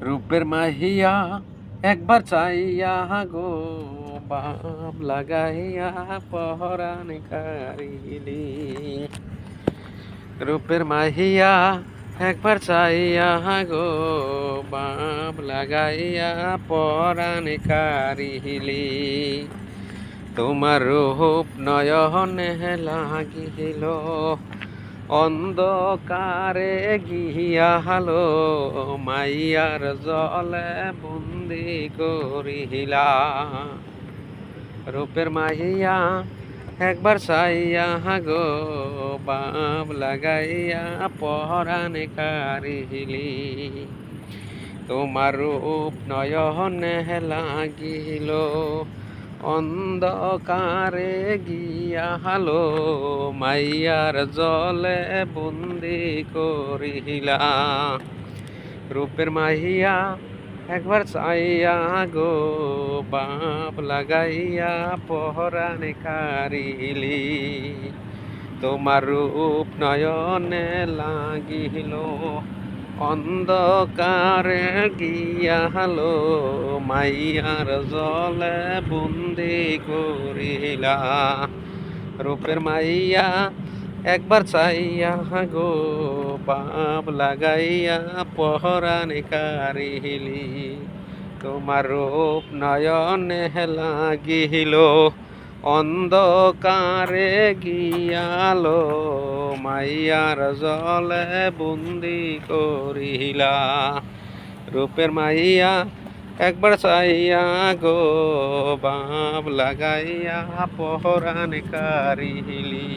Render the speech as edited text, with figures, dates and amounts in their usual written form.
রূপের মাহিয়া একবার চাইয়া গো বাপ লাগাইয়া পহরান কারিলি। রূপের মাহিয়া একবার চাইয়া গো বাপ লাগাইয়া পহরান কারিলি। তোমার রূপ নয়নে লাগিল অন্ধকারে গিয়ালো মাইয়ার জলে বন্দি করিলা। রূপের মাইয়া একবার চাইয়া গো বাপ লাগাইয়া পহরান কারিলি। তোমার রূপ নয়নে লাগিল অন্ধকারে গিয়ালো মাইয়ার জলে বন্দি করিলা। রূপের মাহিয়া একবার চাইয়া গো বাপ লাগাইয়া পহরান কারিলি। তোমার রূপ নয়নে লাগিল অন্ধকারে গিয়ালো মাইয়ার জলে বন্দি করিলা। রূপের মাইয়া একবার চাইয়া গো বাপ লাগাইয়া পহরান কারিলি। তোমার রূপ নয়নে লাগিল অন্ধকারে গিয়ালো মাইয়ার জলে বন্দি করিলা। রূপের মাইয়া একবার চাইয়া গো বাপ লাগাইয়া পহরান কারিলি।